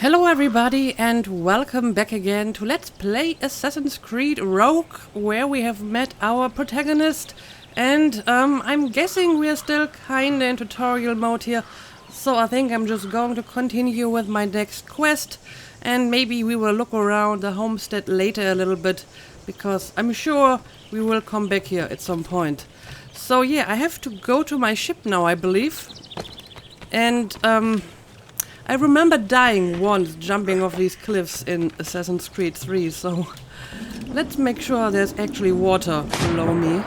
Hello everybody and welcome back again to Let's Play Assassin's Creed Rogue, where we have met our protagonist, and I'm guessing we're still kinda in tutorial mode here, so I think I'm just going to continue with my next quest, and maybe we will look around the homestead later a little bit, because I'm sure we will come back here at some point. So yeah, I have to go to my ship now, I believe, and I remember dying once jumping off these cliffs in Assassin's Creed 3, so let's make sure there's actually water below me.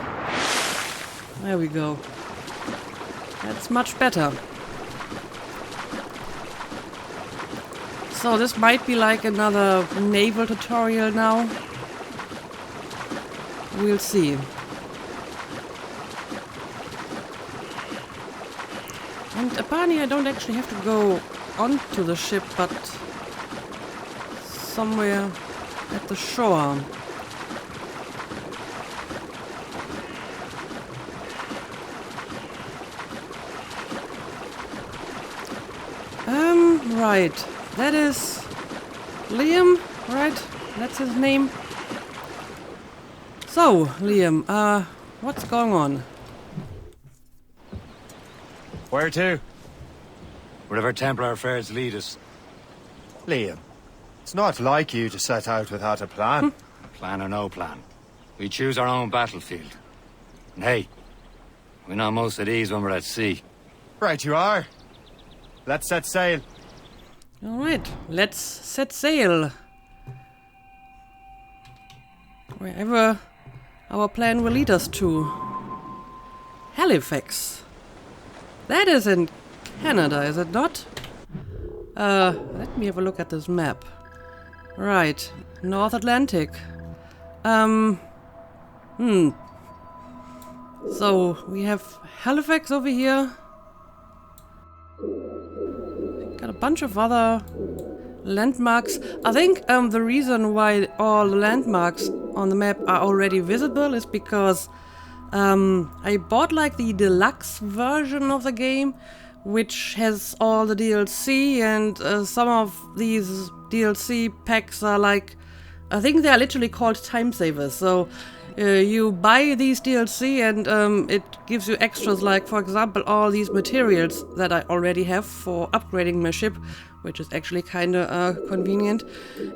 There we go. That's much better. So this might be like another naval tutorial now. We'll see. And apparently I don't actually have to go onto the ship, but somewhere at the shore. Right. That is Liam, right? That's his name. So, Liam, what's going on? Where to? Wherever Templar affairs lead us. Liam, it's not like you to set out without a plan. Plan or no plan. We choose our own battlefield. And hey, we're not most at ease when we're at sea. Right you are. Let's set sail. Alright, let's set sail. Wherever our plan will lead us to. Halifax. That is in Canada, is it not? Let me have a look at this map. Right, North Atlantic. So, we have Halifax over here. Got a bunch of other landmarks. I think the reason why all the landmarks on the map are already visible is because I bought like the deluxe version of the game, which has all the DLC, and some of these DLC packs are like, I think they are literally called time savers. So you buy these DLC and it gives you extras, like for example all these materials that I already have for upgrading my ship, which is actually kinda convenient,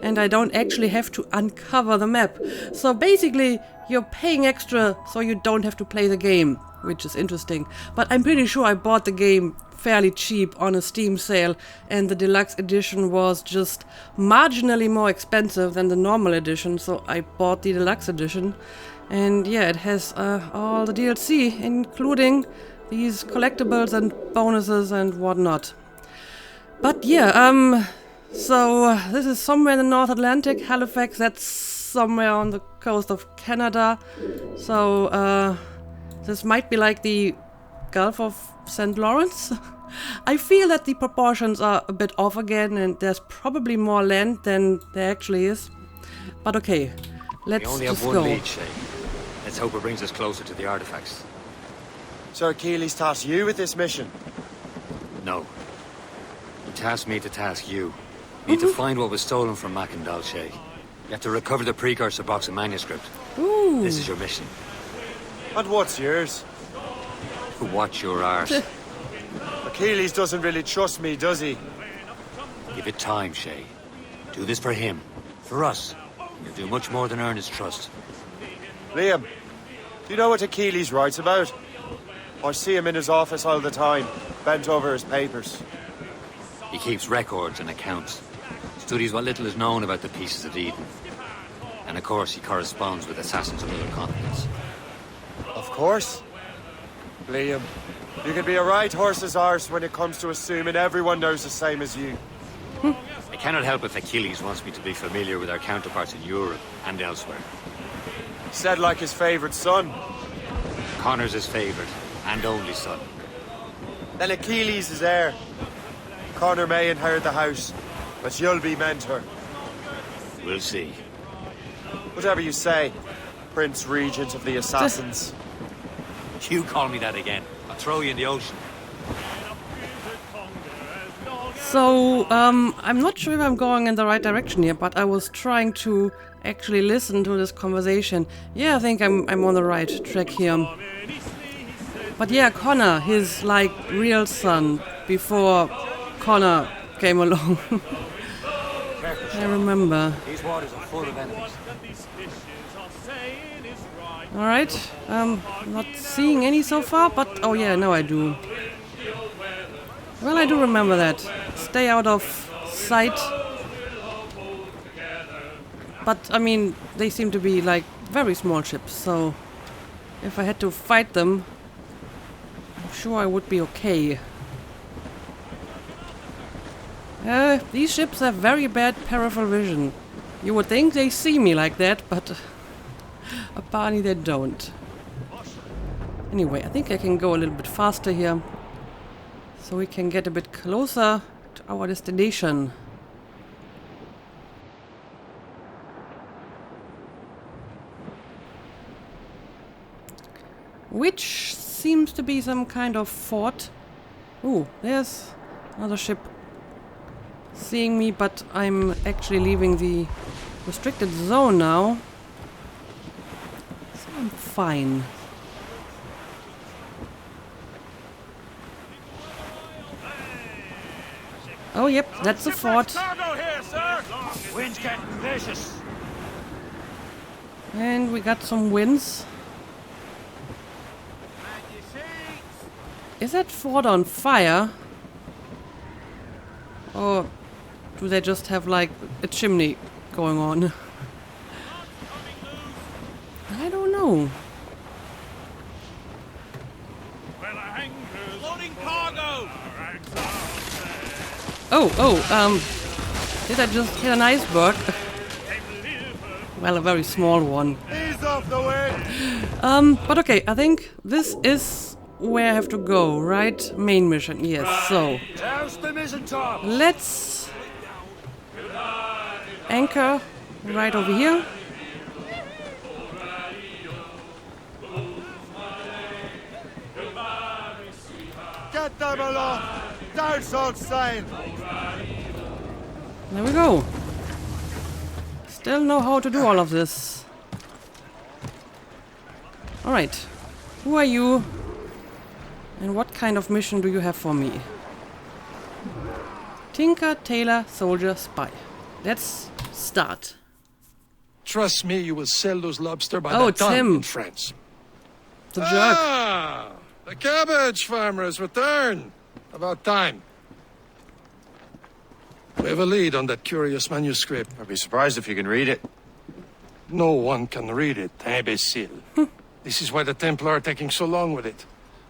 and I don't actually have to uncover the map. So basically you're paying extra so you don't have to play the game, which is interesting. But I'm pretty sure I bought the game fairly cheap on a Steam sale, and the deluxe edition was just marginally more expensive than the normal edition, so I bought the deluxe edition. And yeah, it has all the DLC, including these collectibles and bonuses and whatnot. But yeah, so this is somewhere in the North Atlantic. Halifax, that's somewhere on the coast of Canada. So this might be like the Gulf of St. Lawrence. I feel that the proportions are a bit off again, and there's probably more land than there actually is. But okay, let's just go. We only have one lead, Shay. Let's hope it brings us closer to the artifacts. So Achilles tasked you with this mission? No. He tasked me to task you. We need to find what was stolen from Mac and Dalshay. You have to recover the precursor box of manuscript. Ooh. This is your mission. And what's yours? Watch your arse. Achilles doesn't really trust me, does he? Give it time, Shay. Do this for him. For us. You'll do much more than earn his trust. Liam, do you know what Achilles writes about? I see him in his office all the time, bent over his papers. He keeps records and accounts. Studies what little is known about the pieces of Eden. And of course, he corresponds with assassins of other continents. Of course. Liam, you can be a right horse's arse when it comes to assuming everyone knows the same as you. I cannot help if Achilles wants me to be familiar with our counterparts in Europe and elsewhere. Said like his favourite son. Connor's his favourite and only son. Then Achilles is heir. Connor may inherit the house, but you'll be mentor. We'll see. Whatever you say, Prince Regent of the Assassins. You call me that again, I'll throw you in the ocean. So, I'm not sure if I'm going in the right direction here, but I was trying to actually listen to this conversation. Yeah, I think I'm on the right track here. But yeah, Connor, his, like, real son, before Connor came along. I remember. These waters are full of enemies. Alright, not seeing any so far, but oh yeah, now I do. Well, I do remember that. Stay out of sight. But, I mean, they seem to be, like, very small ships, so if I had to fight them, I'm sure I would be okay. These ships have very bad peripheral vision. You would think they see me like that, but apparently they don't. Anyway, I think I can go a little bit faster here, so we can get a bit closer to our destination. Which seems to be some kind of fort. Ooh, there's another ship seeing me, but I'm actually leaving the restricted zone now. So I'm fine. Oh, yep, that's the fort. Wind's getting vicious. And we got some winds. Is that fort on fire? Or do they just have, like, a chimney going on? I don't know. Loading cargo. Did I just hit an iceberg? Well, a very small one. Ease off the wind! But okay, I think this is where I have to go, right? Main mission, yes, so Douse the mizzen top. let's anchor right over here. Get them aloft! Douse on sail! There we go. Still know how to do all of this. Alright. Who are you? And what kind of mission do you have for me? Tinker, Tailor, Soldier, Spy. Let's start. Trust me, you will sell those lobster by Oh, the ton Tim. in France. The jerk. Ah, the cabbage farmer has returned. About time. We have a lead on that curious manuscript. I'd be surprised if you can read it. No one can read it, imbecile. This is why the Templar are taking so long with it.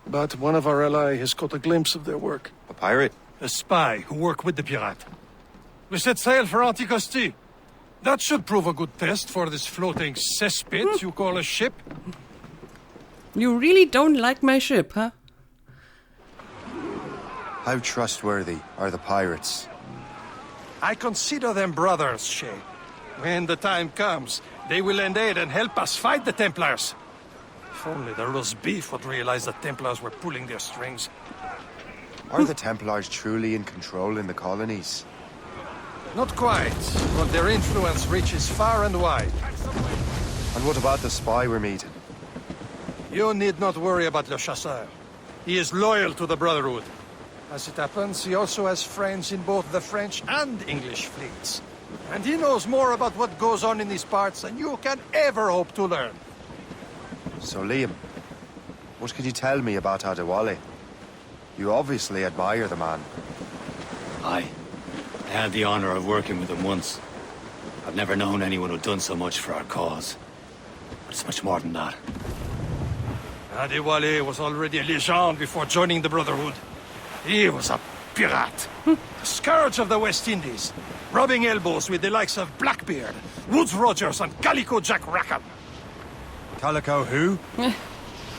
But one of our allies has caught a glimpse of their work. A pirate? A spy who worked with the pirate. We set sail for Anticosti. That should prove a good test for this floating cesspit you call a ship. You really don't like my ship, huh? How trustworthy are the pirates? I consider them brothers, Shay. When the time comes, they will lend aid and help us fight the Templars. If only the roast beef would realize the Templars were pulling their strings. Are the Templars truly in control in the colonies? Not quite, but their influence reaches far and wide. And what about the spy we're meeting? You need not worry about Le Chasseur. He is loyal to the Brotherhood. As it happens, he also has friends in both the French and English fleets. And he knows more about what goes on in these parts than you can ever hope to learn. So, Liam, what could you tell me about Adewale? You obviously admire the man. I had the honor of working with him once. I've never known anyone who'd done so much for our cause. But it's much more than that. Adewale was already a legend before joining the Brotherhood. He was a pirate. The scourge of the West Indies, rubbing elbows with the likes of Blackbeard, Woodes Rogers, and Calico Jack Rackham. Calico who?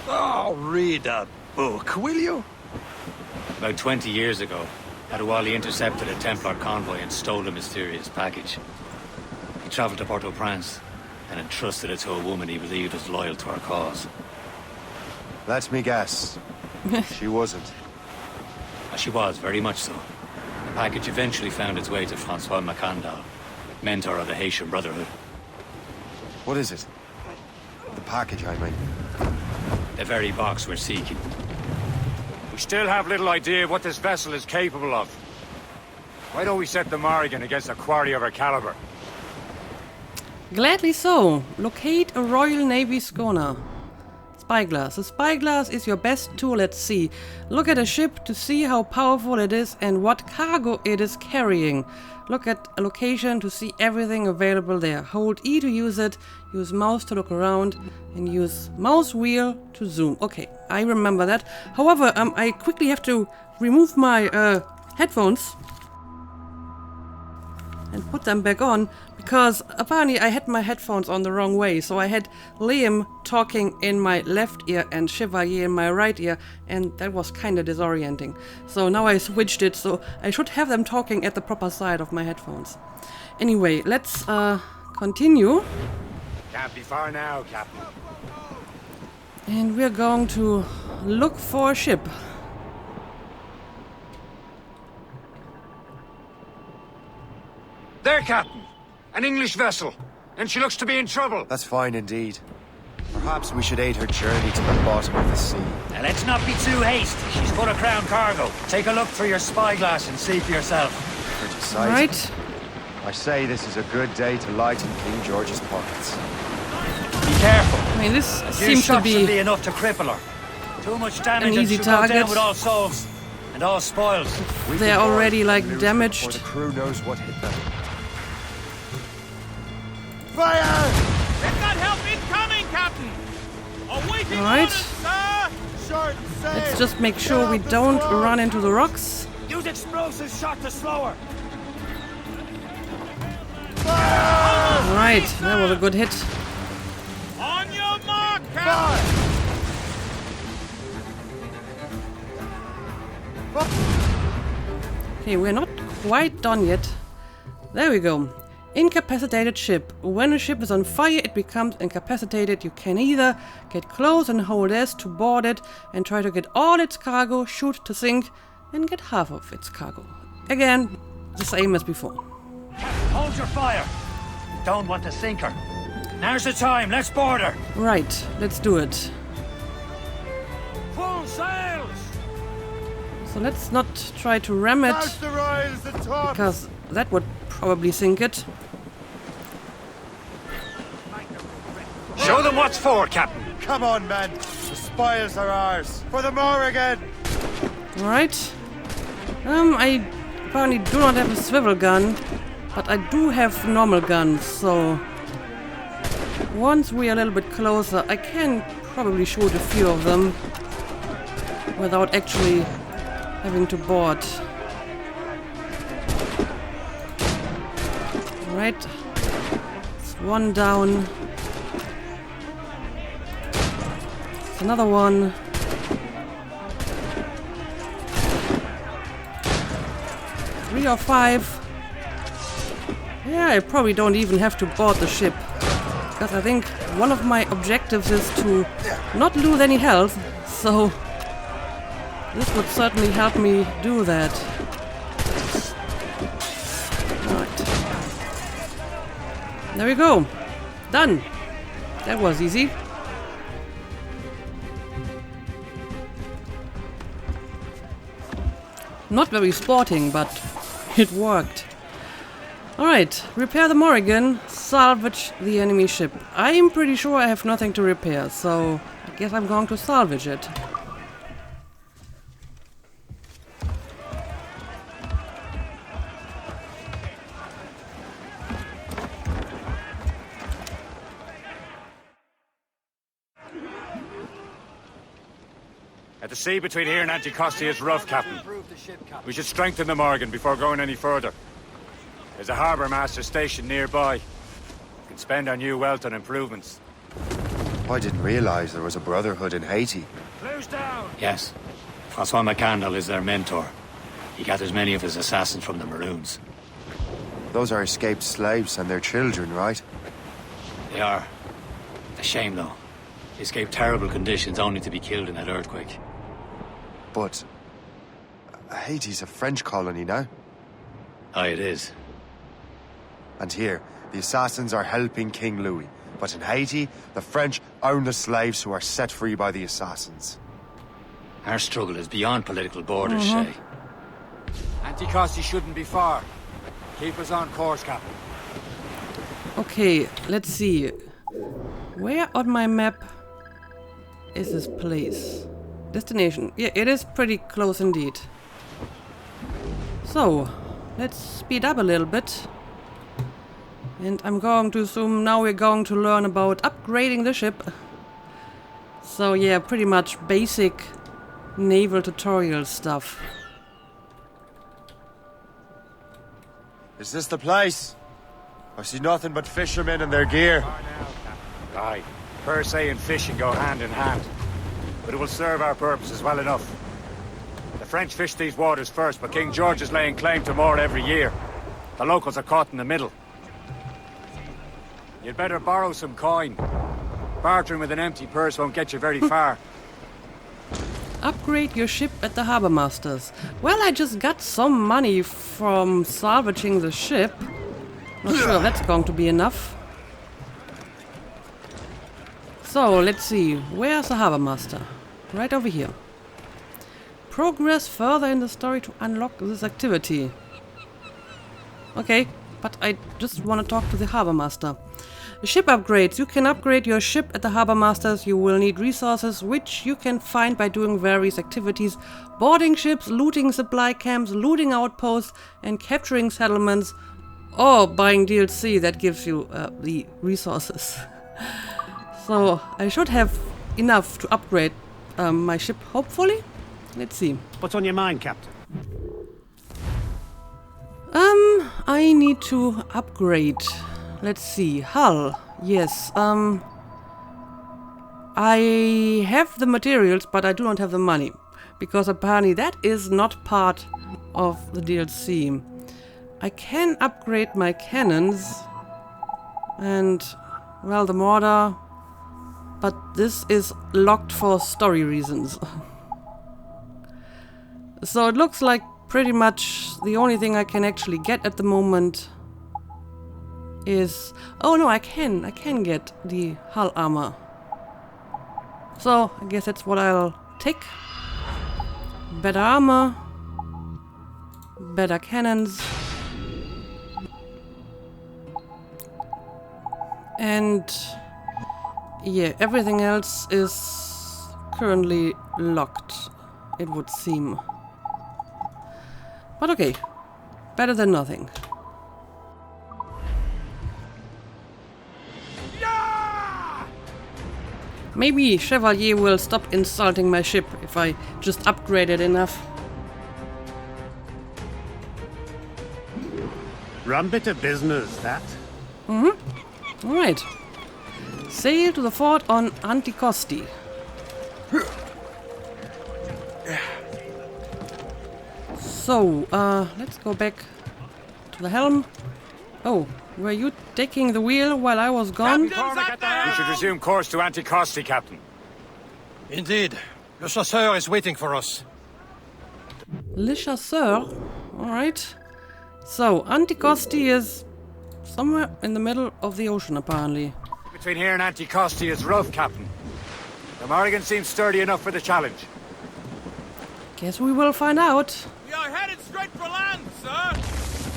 Oh, read a book, will you? About 20 years ago, Adewale intercepted a Templar convoy and stole a mysterious package. He traveled to Port-au-Prince and entrusted it to a woman he believed was loyal to our cause. Let me guess. She wasn't. She was, very much so. package eventually found its way to Francois Macandal, mentor of the Haitian Brotherhood. What is it? The package, I mean. The very box we're seeking. We still have little idea of what this vessel is capable of. Why don't we set the Morrigan against a quarry of her caliber? Gladly so. Locate a Royal Navy schooner. Spyglass. The spyglass is your best tool at sea. Look at a ship to see how powerful it is and what cargo it is carrying. Look at a location to see everything available there. Hold E to use it, use mouse to look around, and use mouse wheel to zoom. Okay, I remember that. However, I quickly have to remove my headphones and put them back on, because apparently I had my headphones on the wrong way. So I had Liam talking in my left ear and Chevalier in my right ear, and that was kind of disorienting. So now I switched it, so I should have them talking at the proper side of my headphones. Anyway, let's continue. Can't be far now, Captain. And we're going to look for a ship. There, Captain! An English vessel, and she looks to be in trouble. That's fine indeed. Perhaps we should aid her journey to the bottom of the sea. Now let's not be too hasty. She's full of crown cargo. Take a look through your spyglass and see for yourself. Pretty sight. Right. I say this is a good day to lighten King George's pockets. Be careful. I mean, this A few seems to shots will be be enough to cripple her. Too much damage an easy and she'll go target. down with all souls and all spoils. they're already like Before damaged. the crew knows what hit them. Fire! They've got help incoming, Captain! Awaiting All right. orders, sir! Short sail! Let's just make sure we don't run into the rocks. Use explosive shot to slow her. Right, that was a good hit. On your mark, Captain! Okay, we're not quite done yet. There we go. Incapacitated ship. When a ship is on fire, it becomes incapacitated. You can either get close and hold S to board it and try to get all its cargo, shoot to sink, and get half of its cargo. Again, the same as before. Hold your fire. Don't want to sink her. Now's the time. Let's board her. Right, let's do it. Full sails! So let's not try to ram it, Douse the royals and top! because that would probably sink it. Show them what's for, Captain. Come on, men. The spoils are ours. For the Morrigan! Alright. I apparently do not have a swivel gun, but I do have normal guns, so once we are a little bit closer, I can probably shoot a few of them without actually having to board. Right. It's one down. It's another one. Three or five. Yeah, I probably don't even have to board the ship, because I think one of my objectives is to not lose any health, so this would certainly help me do that. Right. There we go. Done. That was easy. Not very sporting, but it worked. Alright, repair the Morrigan, salvage the enemy ship. I'm pretty sure I have nothing to repair, so I guess I'm going to salvage it. The sea between here and Anticosti is rough, Captain. We should strengthen the Morrigan before going any further. There's a harbour master stationed nearby. We can spend our new wealth on improvements. I didn't realize there was a brotherhood in Haiti. Close down! Yes. Francois Macandal is their mentor. He gathers many of his assassins from the Maroons. Those are escaped slaves and their children, right? They are. A shame, though. They escaped terrible conditions only to be killed in that earthquake. But Haiti's a French colony now. Aye, it is. And here, the assassins are helping King Louis. But in Haiti, the French own the slaves who are set free by the assassins. Our struggle is beyond political borders, Shay. Anticosti shouldn't be far. Keep us on course, Captain. Okay, let's see. Where on my map is this place? Destination. Yeah, it is pretty close indeed. So, let's speed up a little bit. And I'm going to assume now we're going to learn about upgrading the ship. So yeah, pretty much basic naval tutorial stuff. Is this the place? I see nothing but fishermen and their gear. Aye. Per se and fishing go hand in hand. But it will serve our purposes well enough. The French fish these waters first, but King George is laying claim to more every year. The locals are caught in the middle. You'd better borrow some coin. Bartering with an empty purse won't get you very far. Upgrade your ship at the harbor masters. Well, I just got some money from salvaging the ship. Not sure that's going to be enough. So, let's see. Where's the harbor master? Right over here. Progress further in the story to unlock this activity. Okay, but I just want to talk to the harbor master. Ship upgrades. You can upgrade your ship at the harbor masters. You will need resources which you can find by doing various activities. Boarding ships, looting supply camps, looting outposts and capturing settlements. Or buying DLC that gives you the resources. So I should have enough to upgrade my ship, hopefully. Let's see. What's on your mind, Captain? I need to upgrade. Let's see. Hull. Yes. I have the materials, but I do not have the money. Because apparently that is not part of the DLC. I can upgrade my cannons. And, well, the mortar. But this is locked for story reasons. So it looks like pretty much the only thing I can actually get at the moment is... Oh no, I can get the hull armor. So, I guess that's what I'll take. Better armor. Better cannons. And... yeah, everything else is currently locked, it would seem. But okay, better than nothing. Maybe Chevalier will stop insulting my ship if I just upgrade it enough. Rum bit of business, that. Alright. Sail to the fort on Anticosti. So, let's go back to the helm. Oh, were you taking the wheel while I was gone? We should resume course to Anticosti, Captain. Indeed. Le Chasseur is waiting for us. Le Chasseur? Alright. So, Anticosti is somewhere in the middle of the ocean, apparently. Between here and Anticosti is rough, Captain. The Morrigan seems sturdy enough for the challenge. Guess we will find out. We are headed straight for land, sir.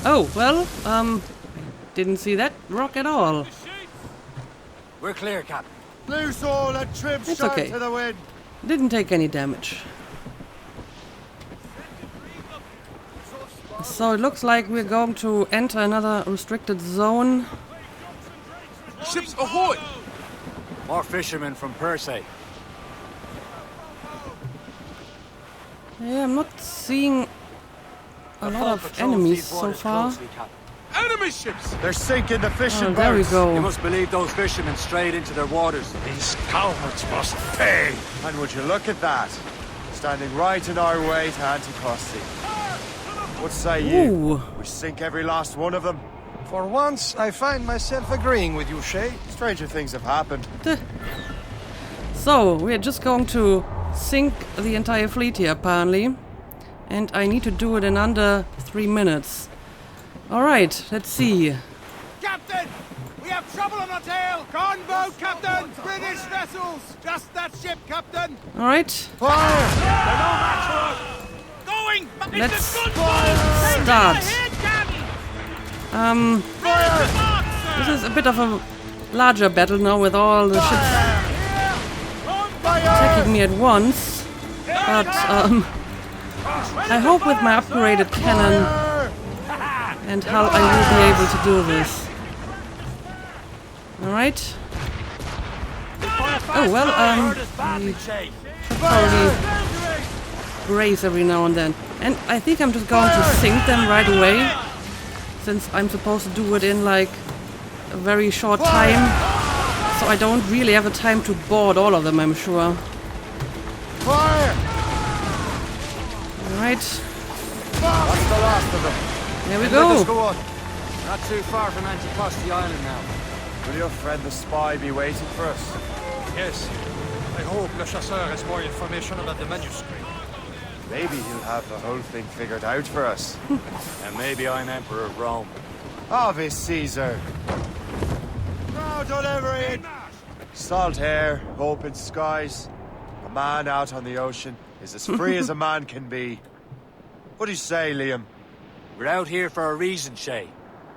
Oh, well, didn't see that rock at all. We're clear, Captain. Loose all and trim It's sharp okay. to the wind. Didn't take any damage. So it looks like we're going to enter another restricted zone. Ships ahoy! More fishermen from Persay. Yeah, I'm not seeing a lot of enemies so far. Enemy ships! They're sinking the fishing Oh, there we boats. You go. must believe those fishermen strayed into their waters. These cowards must pay. And would you look at that? Standing right in our way to Anticosti. What say you? Ooh. We sink every last one of them? For once, I find myself agreeing with you, Shay. Stranger things have happened. So, we're just going to sink the entire fleet here, apparently. And I need to do it in under 3 minutes. Alright, let's see. Captain! We have trouble on our tail! Gunboat, Captain! British vessels! Just that ship, Captain! Alright, They're no match for us! Going! Let's It's a gunboat! start. Ahead, Captain! This is a bit of a larger battle now with all the ships attacking me at once. But I hope with my upgraded cannon and hull I will be able to do this. Alright. Oh well, we should probably brace every now and then. And I think I'm just going to sink them right away, since I'm supposed to do it in like a very short time. So I don't really have a time to board all of them, I'm sure. Fire! Alright, That's the last of them. there we Let us go. go on. Not too far from Anticosti Island now. Will your friend the spy be waiting for us? Yes. I hope Le Chasseur has more information about the manuscript. Maybe he'll have the whole thing figured out for us. And maybe I'm Emperor of Rome. Ave Caesar! Now delivery! Salt air, open skies. A man out on the ocean is as free as a man can be. What do you say, Liam? We're out here for a reason, Shay.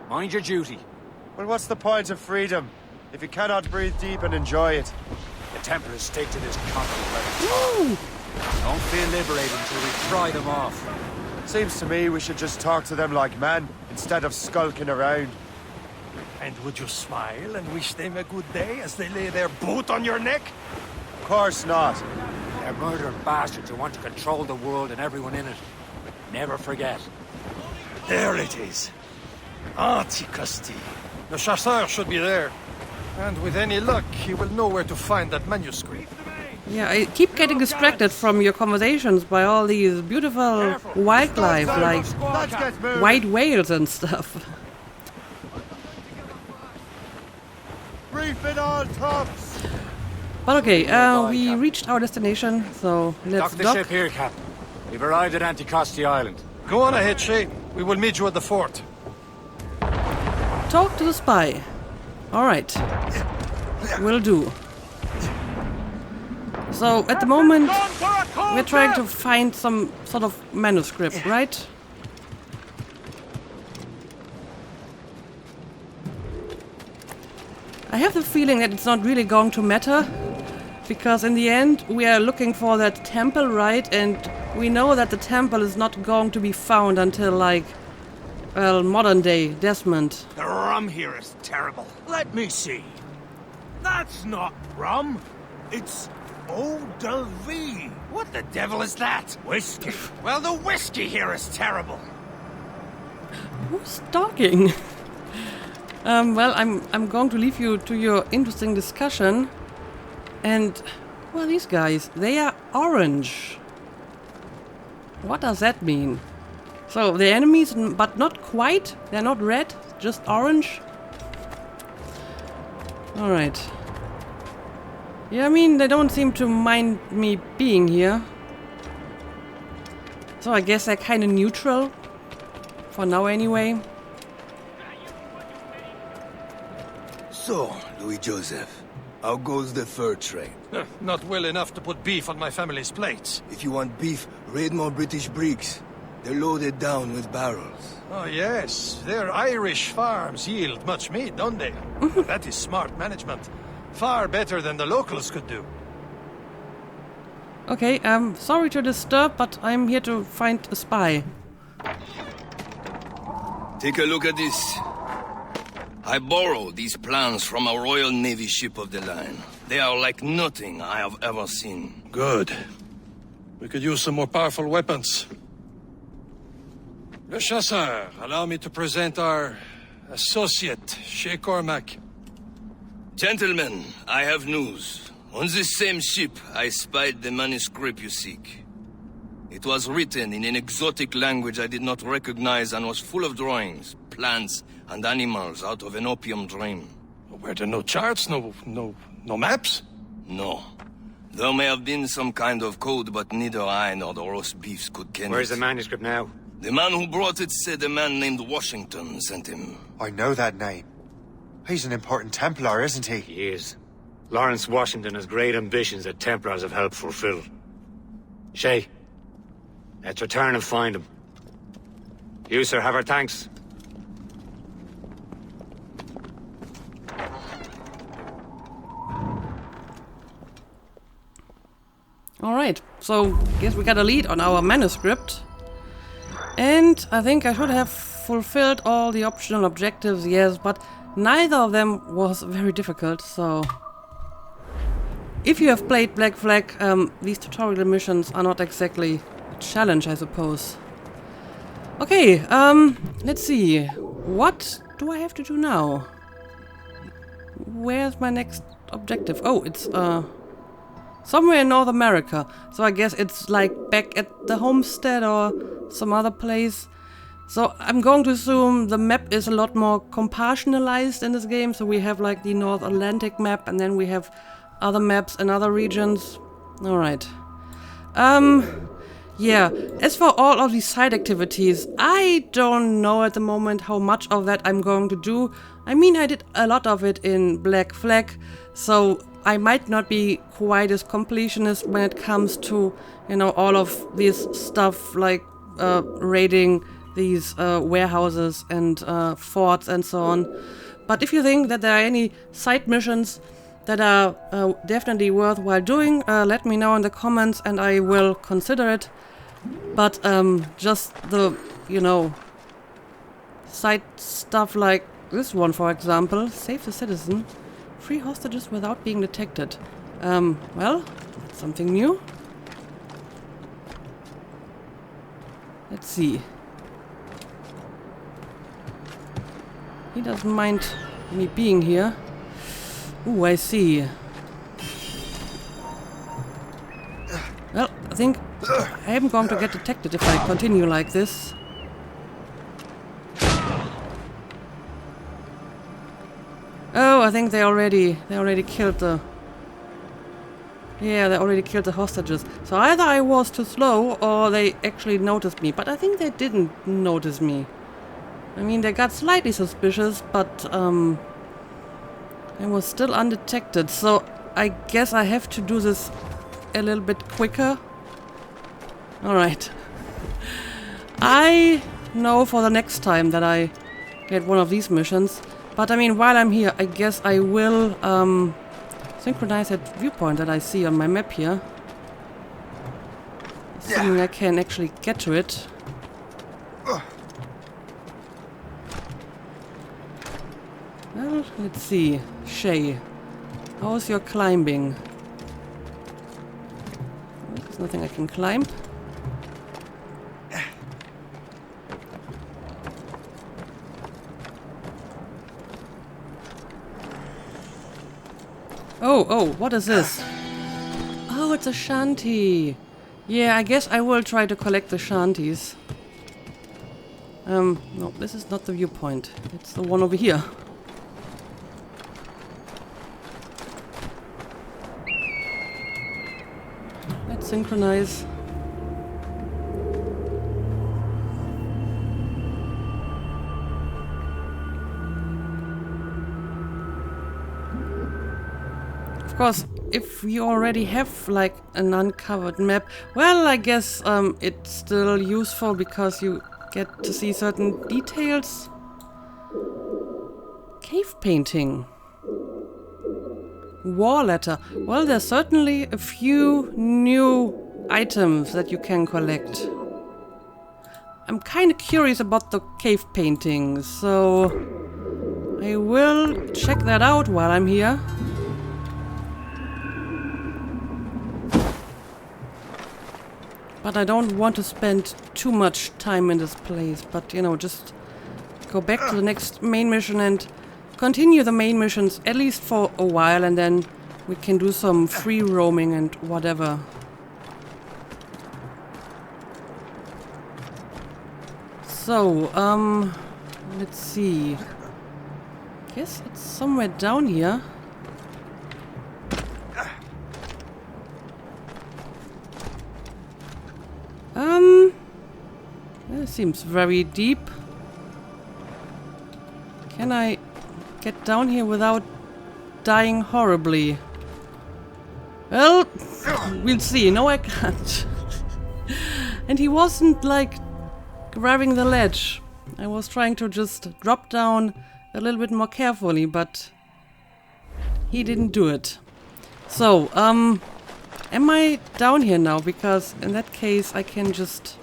Mind your duty. Well, what's the point of freedom if you cannot breathe deep and enjoy it? The Templars stake to this continent like a tar. Don't feel liberated until we fry them off. Seems to me we should just talk to them like men instead of skulking around. And would you smile and wish them a good day as they lay their boot on your neck? Of course not. They're murdering bastards who want to control the world and everyone in it. Never forget. There it is. Anticosti. The Chasseur should be there. And with any luck, he will know where to find that manuscript. Yeah, I keep getting distracted from your conversations by all these beautiful wildlife, like Let's get moving. white whales and stuff. Reef it all tops. But okay, we reached our destination, so let's Dock the dock. ship here, Captain. We've arrived at Anticosti Island. Go on ahead, Shay. We will meet you at the fort. Talk to the spy. Alright. Will do. So, at the moment, we're trying to find some sort of manuscript, right? I have the feeling that it's not really going to matter, because in the end, we are looking for that temple, right? And we know that the temple is not going to be found until, like, well, modern day Desmond. The rum here is terrible. Let me see. That's not rum. It's eau de vie. What the devil is that? Whiskey. Well, the whiskey here is terrible. Who's talking? Well, I'm going to leave you to your interesting discussion. And, well, these guys, they are orange. What does that mean? So, they're enemies, but not quite. They're not red, just orange. Alright. Yeah, I mean, they don't seem to mind me being here. So I guess they're kind of neutral. For now, anyway. So, Louis Joseph, how goes the fur trade? Not well enough to put beef on my family's plates. If you want beef, raid more British brigs. They're loaded down with barrels. Oh, yes. Their Irish farms yield much meat, don't they? That is smart management. Far better than the locals could do. Okay, sorry to disturb, but I'm here to find a spy. Take a look at this. I borrowed these plans from a Royal Navy ship of the line. They are like nothing I have ever seen. Good. We could use some more powerful weapons. Le Chasseur, allow me to present our associate, Shay Cormac. Gentlemen, I have news. On this same ship, I spied the manuscript you seek. It was written in an exotic language I did not recognize and was full of drawings, plants, and animals out of an opium dream. Were there no charts, no maps? No. There may have been some kind of code, but neither I nor the roast beefs could ken Where's it. the manuscript now? The man who brought it said a man named Washington sent him. I know that name. He's an important Templar, isn't he? He is. Lawrence Washington has great ambitions that Templars have helped fulfill. Shay, let's return and find him. You, sir, have our thanks. Alright, so guess we got a lead on our manuscript. And I think I should have fulfilled all the optional objectives, yes, but neither of them was very difficult, so... If you have played Black Flag, these tutorial missions are not exactly a challenge, I suppose. Okay, let's see. What do I have to do now? Where's my next objective? Oh, it's, somewhere in North America. So I guess it's like back at the homestead or some other place. So I'm going to assume the map is a lot more compartmentalized in this game. So we have like the North Atlantic map and then we have other maps in other regions. Alright. Yeah, as for all of these side activities, I don't know at the moment how much of that I'm going to do. I mean, I did a lot of it in Black Flag, so I might not be quite as completionist when it comes to, you know, all of this stuff like raiding these warehouses and forts and so on. But if you think that there are any side missions that are definitely worthwhile doing, let me know in the comments and I will consider it. But just the, you know, side stuff like this one, for example, save the citizen, free hostages without being detected. Well, that's something new. Let's see. He doesn't mind me being here. Ooh, I see. Well, I think I am going to get detected if I continue like this. Oh, I think they already killed the... Yeah, they already killed the hostages. So either I was too slow or they actually noticed me. But I think they didn't notice me. I mean, they got slightly suspicious, but I was still undetected. So I guess I have to do this a little bit quicker. Alright. I know for the next time that I get one of these missions. But I mean, while I'm here, I guess I will synchronize that viewpoint that I see on my map here. Assuming I can actually get to it. Well, let's see. Shay, how's your climbing? There's nothing I can climb. Oh, what is this? Oh, it's a shanty. Yeah, I guess I will try to collect the shanties. No, this is not the viewpoint. It's the one over here. Let's synchronize. Of course, if you already have like an uncovered map, well, I guess it's still useful because you get to see certain details. Cave painting. War letter. Well, there's certainly a few new items that you can collect. I'm kind of curious about the cave paintings, so I will check that out while I'm here. But I don't want to spend too much time in this place. But, you know, just go back to the next main mission and continue the main missions, at least for a while, and then we can do some free roaming and whatever. So, let's see. Guess it's somewhere down here. This seems very deep. Can I get down here without dying horribly? Well, we'll see. No, I can't. And he wasn't, like, grabbing the ledge. I was trying to just drop down a little bit more carefully, but he didn't do it. So, am I down here now? Because in that case I can just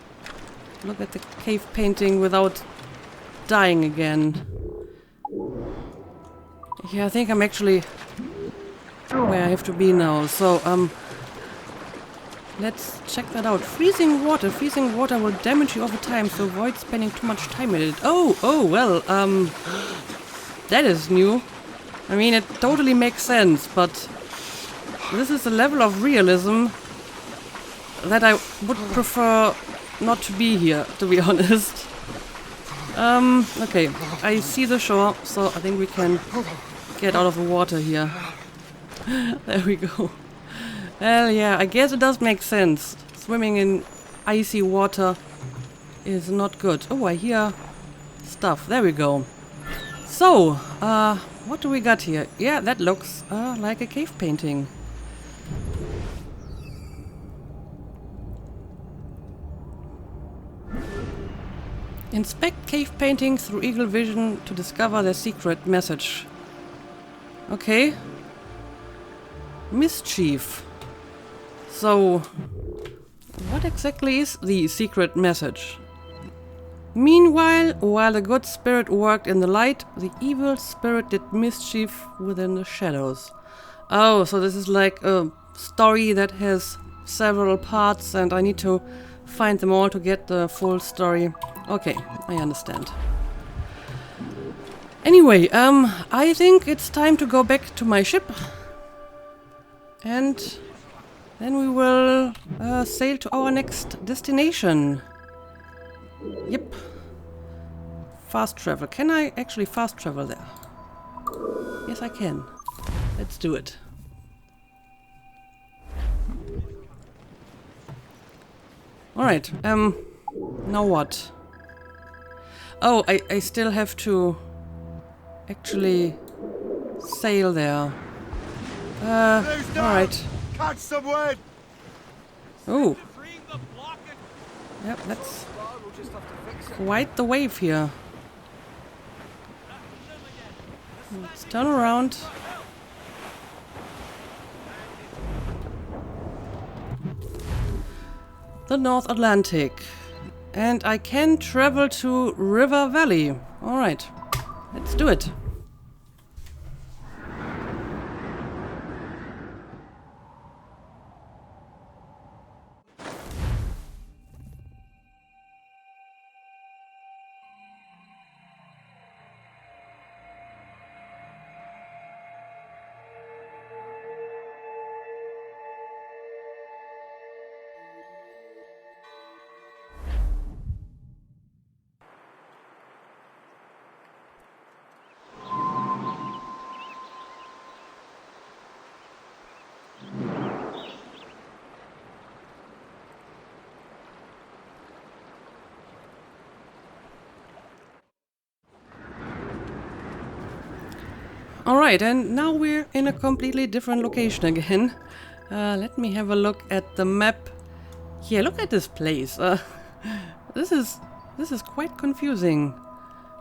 look at the cave painting without dying again. Yeah, I think I'm actually where I have to be now. So, let's check that out. Freezing water. Freezing water will damage you over time, so avoid spending too much time in it. Oh, well, that is new. I mean, it totally makes sense, but this is a level of realism that I would prefer not to be here, to be honest. Okay, I see the shore, so I think we can get out of the water here. There we go. Well, yeah, I guess it does make sense. Swimming in icy water is not good. Oh, I hear stuff. There we go. So, what do we got here? Yeah, that looks like a cave painting. Inspect cave paintings through eagle vision to discover their secret message. Okay. Mischief. So, what exactly is the secret message? Meanwhile, while the good spirit worked in the light, the evil spirit did mischief within the shadows. Oh, so this is like a story that has several parts and I need to find them all to get the full story. Okay, I understand. Anyway, I think it's time to go back to my ship. And then we will sail to our next destination. Yep. Fast travel. Can I actually fast travel there? Yes, I can. Let's do it. Alright, now what? Oh, I still have to actually sail there. Alright. Catch some wind! Oh. Yep, that's quite the wave here. Let's turn around. The North Atlantic. And I can travel to River Valley. Alright, let's do it. Alright, and now we're in a completely different location again. Let me have a look at the map. Yeah, look at this place. This is quite confusing.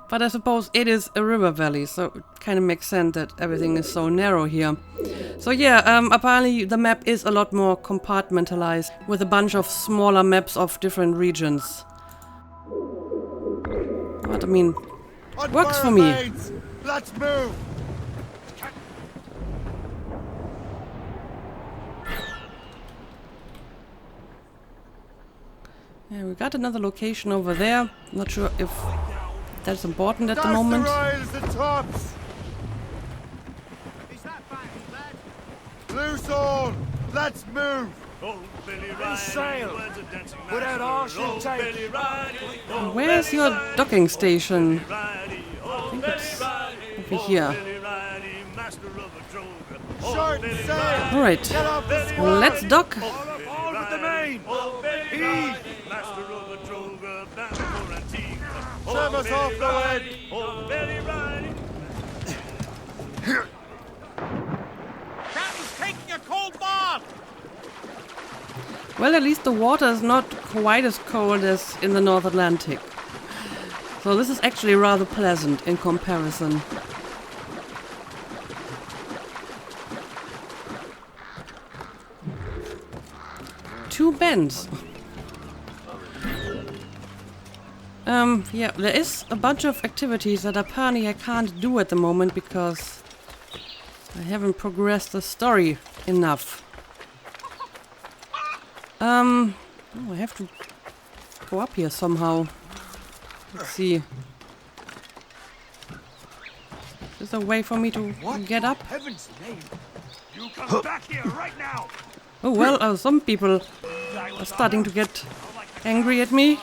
But I suppose it is a river valley, so it kind of makes sense that everything is so narrow here. So yeah, apparently the map is a lot more compartmentalized, with a bunch of smaller maps of different regions. But I mean, works for me. Let's move! Yeah, we got another location over there. Not sure if that's important at the moment. Loose all! Let's move! Sail! Without arse and take! Where's your docking station? I think it's over here. Short sail! Alright, let's dock. All with the main! Heave! Trim us off the wind! Captain's taking a cold bath! Well, at least the water is not quite as cold as in the North Atlantic. So this is actually rather pleasant in comparison. Two bends. Yeah, there is a bunch of activities that apparently I can't do at the moment because I haven't progressed the story enough. Oh, I have to go up here somehow. Let's see. Is there a way for me to get up? Heaven's name! You come back here right now! Oh well, some people are starting to get angry at me.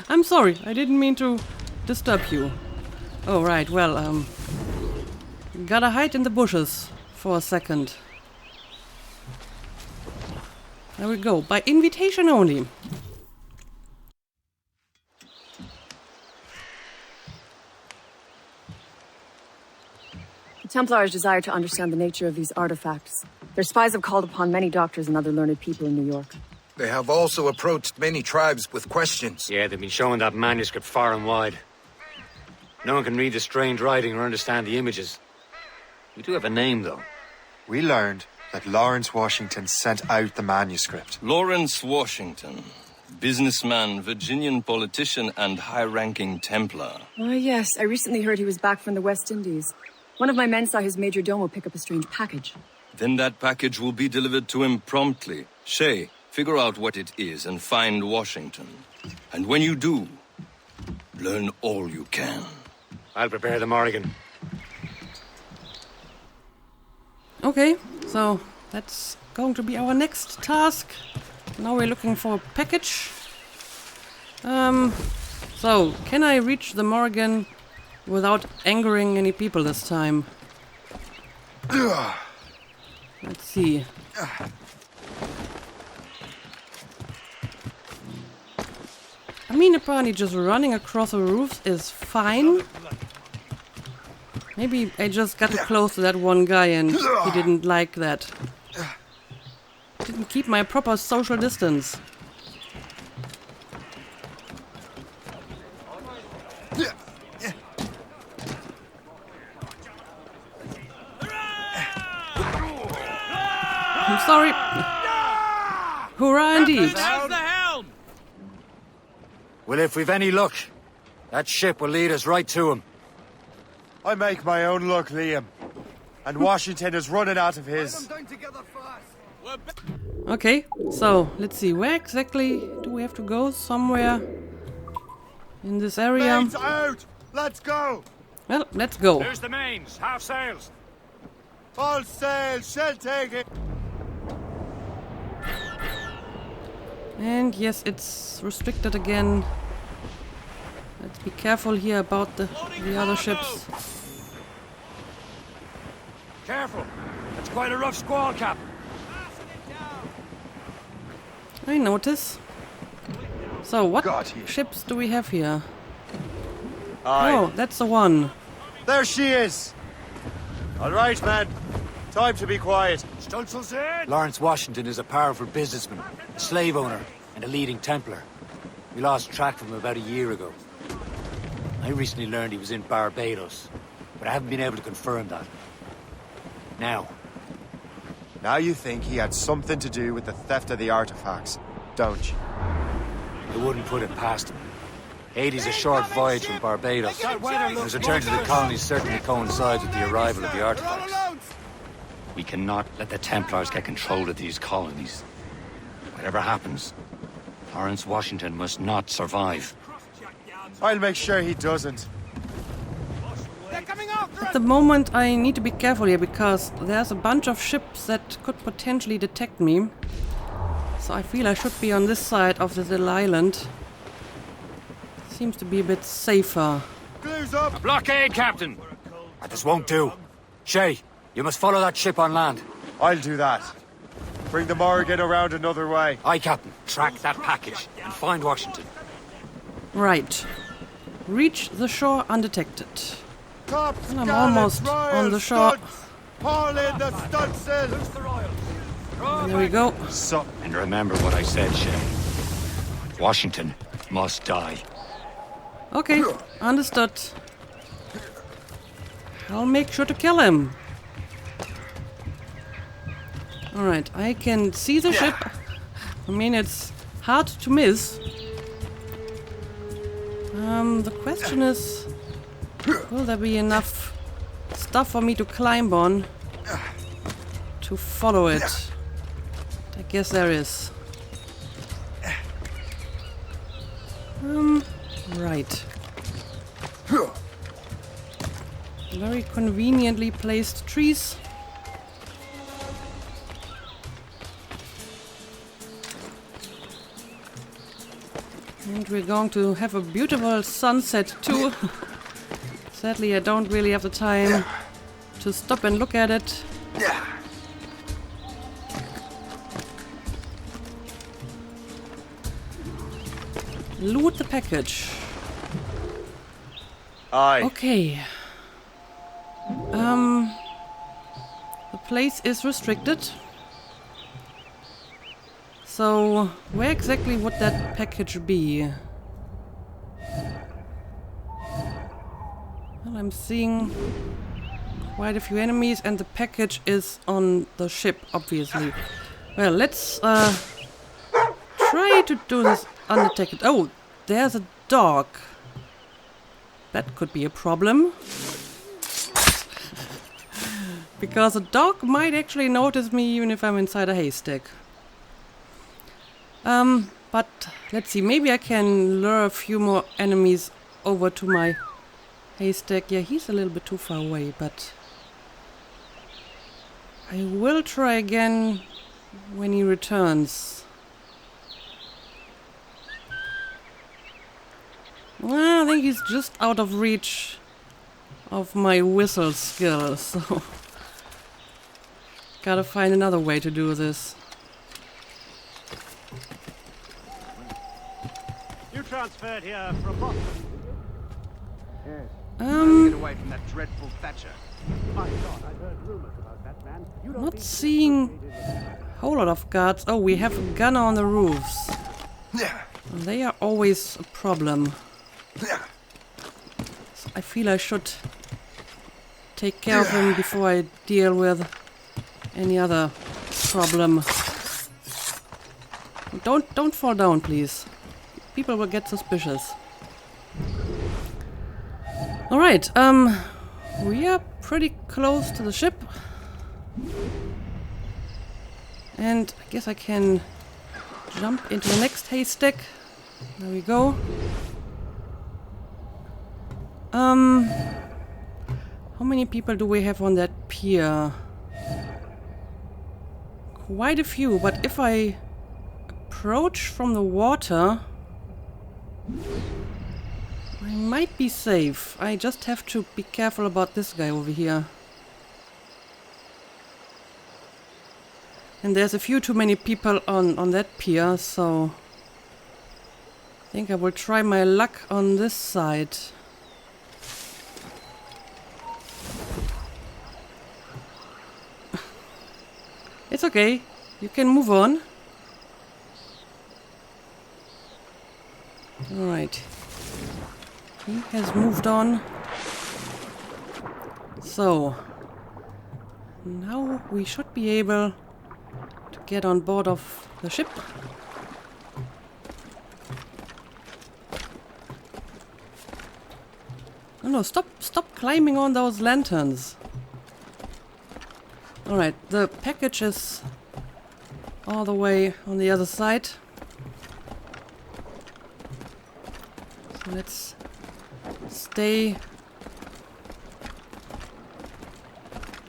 I'm sorry, I didn't mean to disturb you. Oh right, well, gotta hide in the bushes for a second. There we go, by invitation only. The Templars desire to understand the nature of these artifacts. Their spies have called upon many doctors and other learned people in New York. They have also approached many tribes with questions. Yeah, they've been showing that manuscript far and wide. No one can read the strange writing or understand the images. We do have a name, though. We learned that Lawrence Washington sent out the manuscript. Lawrence Washington. Businessman, Virginian politician, and high-ranking Templar. Ah, yes. I recently heard he was back from the West Indies. One of my men saw his major domo pick up a strange package. Then that package will be delivered to him promptly. Shay, figure out what it is and find Washington. And when you do, learn all you can. I'll prepare the Morrigan. Okay, so that's going to be our next task. Now we're looking for a package. So, can I reach the Morrigan without angering any people this time? Let's see. I mean, apparently just running across the roofs is fine. Maybe I just got too close to that one guy and he didn't like that. Didn't keep my proper social distance. I'm sorry. Hurrah indeed. How's the helm? Well, if we've any luck, that ship will lead us right to him. I make my own luck, Liam. And Washington is running out of his. Okay, so let's see. Where exactly do we have to go? Somewhere in this area? Mains out! Let's go! Well, let's go. There's the mains, half sails. All sail, shell taking. And yes, it's restricted again. Let's be careful here about the other ships. Careful. It's quite a rough squall, Cap. I notice. So, what God, here. ships do we have here? Aye. Oh, that's the one. There she is! All right, man. Time to be quiet. Stutzel's in. Lawrence Washington is a powerful businessman, a slave owner, and a leading Templar. We lost track of him about a year ago. I recently learned he was in Barbados, but I haven't been able to confirm that. Now Now you think he had something to do with the theft of the artifacts, don't you? I wouldn't put it past him. Haiti's a short voyage from Barbados. His return to the colonies certainly coincides with the arrival of the artifacts. We cannot let the Templars get control of these colonies. Whatever happens, Lawrence Washington must not survive. I'll make sure he doesn't. At the moment, I need to be careful here because there's a bunch of ships that could potentially detect me. So I feel I should be on this side of this little island. Seems to be a bit safer. Glue's up! A blockade, Captain. This won't do. Shay, you must follow that ship on land. I'll do that. Bring the Morrigan around another way. Aye, Captain. Track that package and find Washington. Right. Reach the shore undetected. Top And I'm almost on the shore. Haul in the stunsail! There we go. So, And remember what I said, Shep. Washington must die. Okay, understood. I'll make sure to kill him. Alright, I can see the ship. I mean, it's hard to miss. The question is, will there be enough stuff for me to climb on to follow it? I guess there is. Right. Very conveniently placed trees. And we're going to have a beautiful sunset too. Sadly, I don't really have the time to stop and look at it. Loot the package. aye. Okay. The place is restricted. So, where exactly would that package be? Well, I'm seeing quite a few enemies and the package is on the ship, obviously. Well, let's try to do this undetected. Oh, there's a dog. That could be a problem. Because a dog might actually notice me even if I'm inside a haystack. But let's see, maybe I can lure a few more enemies over to my haystack. Yeah, he's a little bit too far away, but I will try again when he returns. Well, I think he's just out of reach of my whistle skill, so gotta find another way to do this. You transferred here from Boston. Get away from that dreadful Thatcher. My God, I've heard rumors about that man. You don't Not think seeing a whole lot of guards. Oh, we have a gunner on the roofs. They are always a problem. So I feel I should take care of him before I deal with any other problem. Don't fall down, please. People will get suspicious. Alright, we are pretty close to the ship. And I guess I can jump into the next haystack. There we go. How many people do we have on that pier? Quite a few, but if I approach from the water, I might be safe. I just have to be careful about this guy over here. And there's a few too many people on that pier, so I think I will try my luck on this side. It's okay. You can move on. Alright. He has moved on. So, now we should be able to get on board of the ship. Oh no, stop climbing on those lanterns. Alright, the package is all the way on the other side. So let's stay.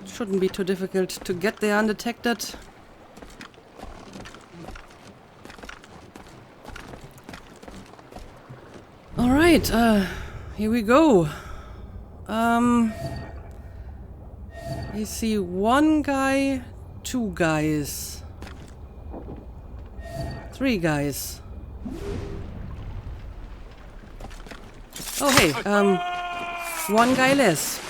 It shouldn't be too difficult to get there undetected. Alright, here we go. I see one guy, two guys, three guys. Oh, hey, one guy less.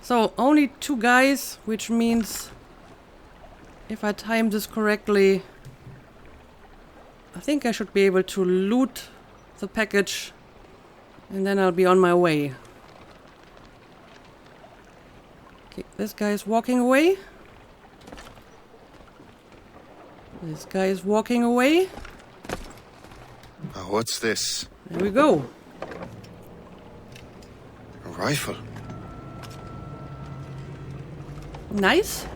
So, only 2 guys, which means, if I time this correctly, I think I should be able to loot the package, and then I'll be on my way. Okay, this guy is walking away. This guy is walking away. Oh, what's this? There we go. A rifle. Nice,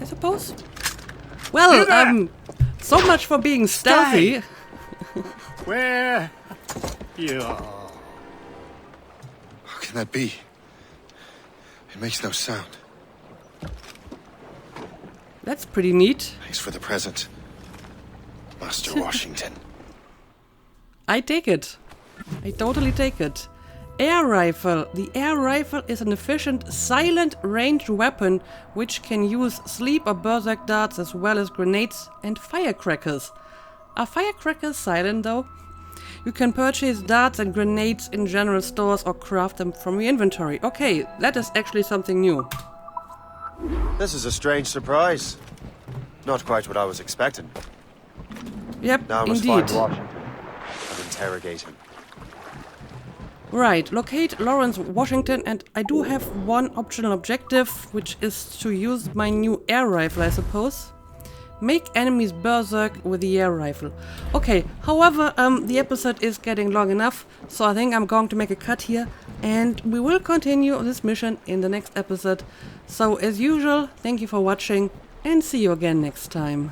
I suppose. Well, so much for being stealthy. Where you are? How can that be? It makes no sound. That's pretty neat. Thanks for the present, Master Washington. I take it. I totally take it. Air rifle. The air rifle is an efficient, silent, ranged weapon which can use sleep or berserk darts as well as grenades and firecrackers. Are firecrackers silent though? You can purchase darts and grenades in general stores or craft them from your inventory. Okay, that is actually something new. This is a strange surprise. Not quite what I was expecting. Yep, Now I must indeed. find Washington and interrogate him. Right, locate Lawrence Washington, and I do have one optional objective, which is to use my new air rifle, I suppose. Make enemies berserk with the air rifle. Okay, however, the episode is getting long enough, so I think I'm going to make a cut here, and we will continue this mission in the next episode. So, as usual, thank you for watching, and see you again next time.